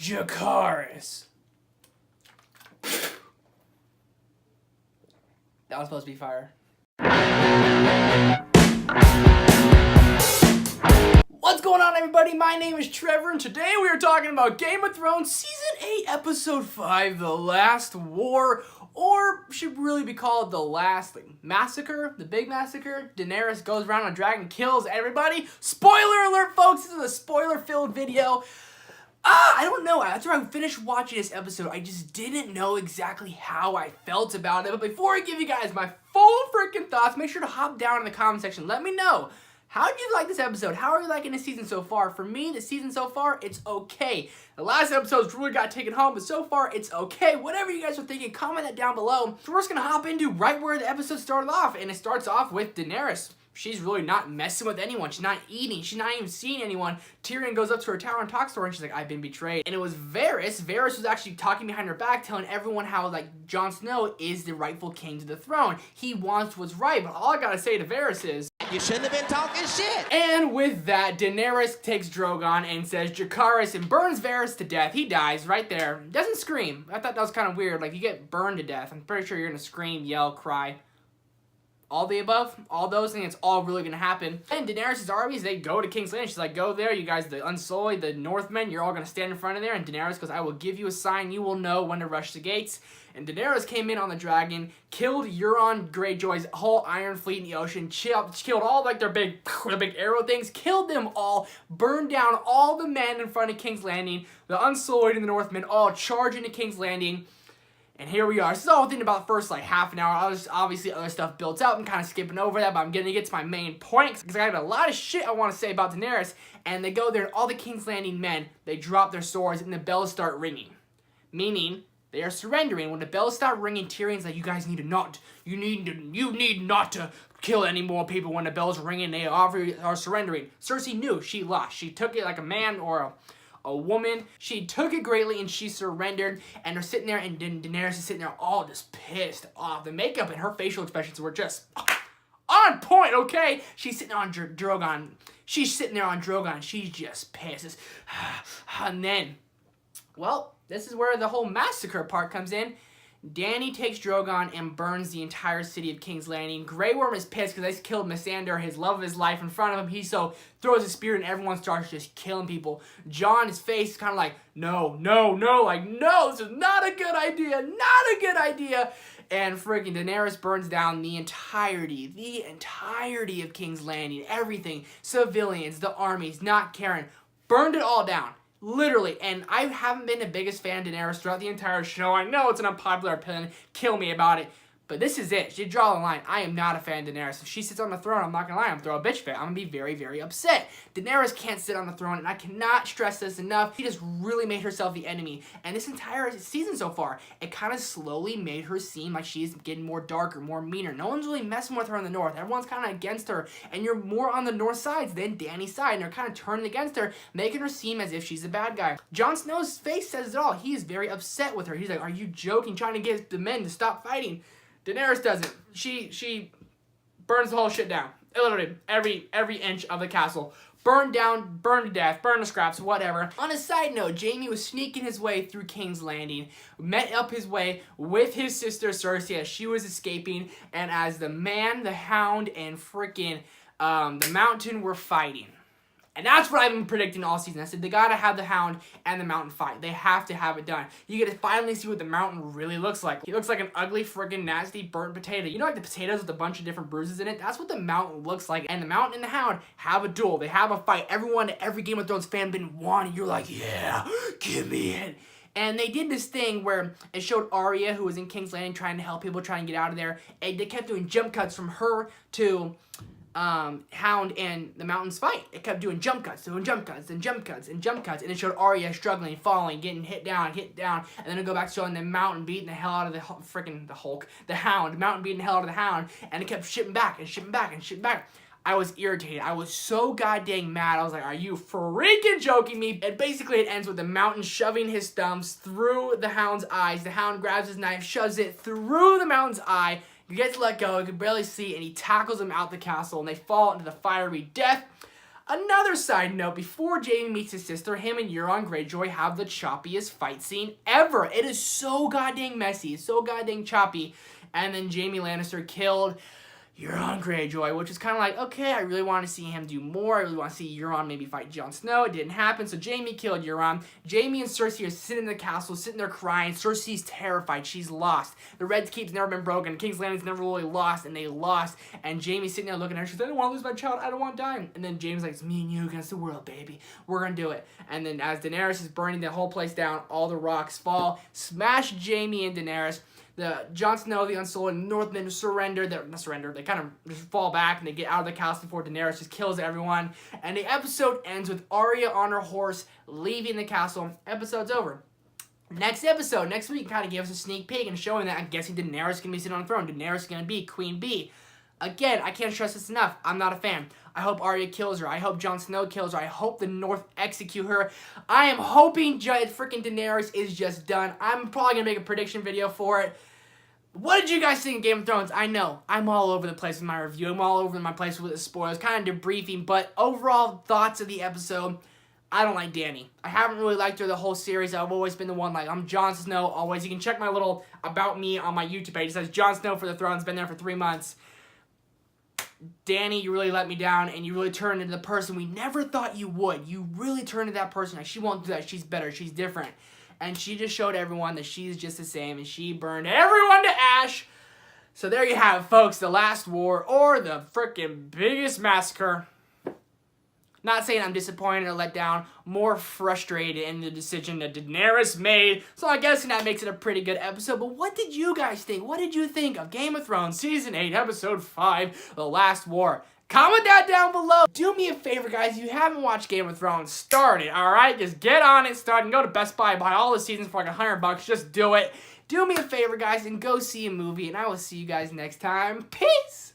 Jakaris. That was supposed to be fire. What's going on, everybody? My name is Trevor, and today we are talking about Game of Thrones Season 8, Episode 5, The Last War, or should really be called The Last Massacre, the big massacre. Daenerys goes around on a dragon, kills everybody. Spoiler alert, folks! This is a spoiler-filled video. I don't know. After I finished watching this episode, I just didn't know exactly how I felt about it. But before I give you guys my full freaking thoughts, make sure to hop down in the comment section. Let me know. How did you like this episode? How are you liking this season so far? For me, the season so far, it's okay. The last episode's really got taken home, but so far, it's okay. Whatever you guys are thinking, comment that down below. So we're just going to hop into right where the episode started off, and it starts off with Daenerys. She's really not messing with anyone. She's not eating. She's not even seeing anyone. Tyrion goes up to her tower and talks to her, and she's like, I've been betrayed. And it was Varys. Varys was actually talking behind her back, telling everyone how, like, Jon Snow is the rightful king to the throne. He wants what's right, but all I gotta say to Varys is, you shouldn't have been talking shit. And with that, Daenerys takes Drogon and says Jakaris and burns Varys to death. He dies right there. Doesn't scream. I thought that was kind of weird. Like, you get burned to death. I'm pretty sure you're gonna scream, yell, cry. All the above, all those things, it's all really gonna happen. And Daenerys' armies, they go to King's Landing. She's like, go there, you guys, the Unsullied, the Northmen, you're all gonna stand in front of there. And Daenerys goes, I will give you a sign, you will know when to rush the gates. And Daenerys came in on the dragon, killed Euron Greyjoy's whole Iron Fleet in the ocean, killed all like their big arrow things, killed them all, burned down all the men in front of King's Landing, the Unsullied and the Northmen all charge into King's Landing. And here we are. This is all within about the first like half an hour. Obviously other stuff built up. I'm kind of skipping over that, but I'm going to get to my main point because I got a lot of shit I want to say about Daenerys. And they go there and all the King's Landing men, they drop their swords and the bells start ringing. Meaning they are surrendering. When the bells start ringing, Tyrion's like, you guys need to not, you need not to kill any more people. When the bells are ringing, they are surrendering. Cersei knew she lost. She took it like a man or a woman. She took it greatly and she surrendered, and they're sitting there, and Daenerys is sitting there all just pissed off. The makeup and her facial expressions were just on point, okay? She's sitting on Drogon. She's sitting there on Drogon. She's just pissed. And then, well, this is where the whole massacre part comes in. Dany takes Drogon and burns the entire city of King's Landing. Grey Worm is pissed because they killed Missandei, his love of his life, in front of him. He so throws a spear and everyone starts just killing people. Jon, his face is kind of like, no, like, no, this is not a good idea, not a good idea. And freaking Daenerys burns down the entirety of King's Landing, everything, civilians, the armies, not caring, burned it all down. Literally, and I haven't been the biggest fan of Daenerys throughout the entire show. I know it's an unpopular opinion. Kill me about it. But this is it. She draw the line. I am not a fan of Daenerys. If she sits on the throne, I'm not going to lie, I'm going to throw a bitch fit. I'm going to be very, very upset. Daenerys can't sit on the throne, and I cannot stress this enough. She just really made herself the enemy. And this entire season so far, it kind of slowly made her seem like she's getting more darker, more meaner. No one's really messing with her in the north. Everyone's kind of against her, and you're more on the north side than Dany's side, and they're kind of turning against her, making her seem as if she's a bad guy. Jon Snow's face says it all. He is very upset with her. He's like, are you joking, trying to get the men to stop fighting? Daenerys doesn't. She burns the whole shit down. Literally, every inch of the castle. Burned down, burned to death, burned to scraps, whatever. On a side note, Jaime was sneaking his way through King's Landing, met up his way with his sister Cersei as she was escaping, and as the Man, the Hound, and freaking the Mountain were fighting. And that's what I've been predicting all season. I said, they gotta have the Hound and the Mountain fight. They have to have it done. You get to finally see what the Mountain really looks like. He looks like an ugly, friggin' nasty, burnt potato. You know, like the potatoes with a bunch of different bruises in it? That's what the Mountain looks like. And the Mountain and the Hound have a duel. They have a fight. Everyone, every Game of Thrones fan been wanting. You're like, yeah, give me it. And they did this thing where it showed Arya, who was in King's Landing, trying to help people try and get out of there. And they kept doing jump cuts from her to Hound and the Mountain's fight. It kept doing jump cuts, and jump cuts, and jump cuts, and jump cuts, and it showed Arya struggling, falling, getting hit down, and then it go back to showing the Mountain beating the hell out of the Hound, the Mountain beating the hell out of the Hound, and it kept shipping back, and shipping back, and shipping back. I was irritated. I was so goddamn mad. I was like, are you freaking joking me? And basically it ends with the Mountain shoving his thumbs through the Hound's eyes. The Hound grabs his knife, shoves it through the Mountain's eye. He gets let go, he can barely see, and he tackles him out the castle, and they fall into the fiery death. Another side note, before Jaime meets his sister, him and Euron Greyjoy have the choppiest fight scene ever. It is so goddamn messy, so goddamn choppy. And then Jaime Lannister killed Euron Greyjoy, which is kind of like, okay, I really want to see him do more. I really want to see Euron maybe fight Jon Snow. It didn't happen, so Jaime killed Euron. Jaime and Cersei are sitting in the castle, sitting there crying. Cersei's terrified. She's lost. The Red Keep's never been broken. King's Landing's never really lost, and they lost. And Jaime's sitting there looking at her. She's like, I don't want to lose my child. I don't want to die. And then Jaime's like, it's me and you against the world, baby. We're going to do it. And then as Daenerys is burning the whole place down, all the rocks fall. Smash Jaime and Daenerys. The Jon Snow, the Unsullied, Northmen surrender. They kind of just fall back and they get out of the castle before Daenerys just kills everyone. And the episode ends with Arya on her horse leaving the castle. Episode's over. Next episode, next week, kind of gave us a sneak peek and showing that I'm guessing Daenerys is going to be sitting on the throne. Daenerys is going to be Queen Bee. Again, I can't stress this enough. I'm not a fan. I hope Arya kills her. I hope Jon Snow kills her. I hope the North execute her. I am hoping freaking Daenerys is just done. I'm probably going to make a prediction video for it. What did you guys think of Game of Thrones? I know, I'm all over the place with my review. I'm all over my place with the spoilers, kind of debriefing, but overall thoughts of the episode, I don't like Dany. I haven't really liked her the whole series. I've always been the one, like, I'm Jon Snow, always. You can check my little About Me on my YouTube page. It says Jon Snow for the throne. It's been there for 3 months. Dany, you really let me down, and you really turned into the person we never thought you would. You really turned into that person. Like, she won't do that. She's better. She's different. And she just showed everyone that she's just the same, and she burned everyone to ash. So there you have it, folks. The last war, or the freaking biggest massacre. Not saying I'm disappointed or let down. More frustrated in the decision that Daenerys made. So I'm guessing that makes it a pretty good episode. But what did you guys think? What did you think of Game of Thrones Season 8, Episode 5, The Last War? Comment that down below. Do me a favor, guys. If you haven't watched Game of Thrones, start it, alright? Just get on it, start, and go to Best Buy, buy all the seasons for like $100. Just do it. Do me a favor, guys, and go see a movie, and I will see you guys next time. Peace!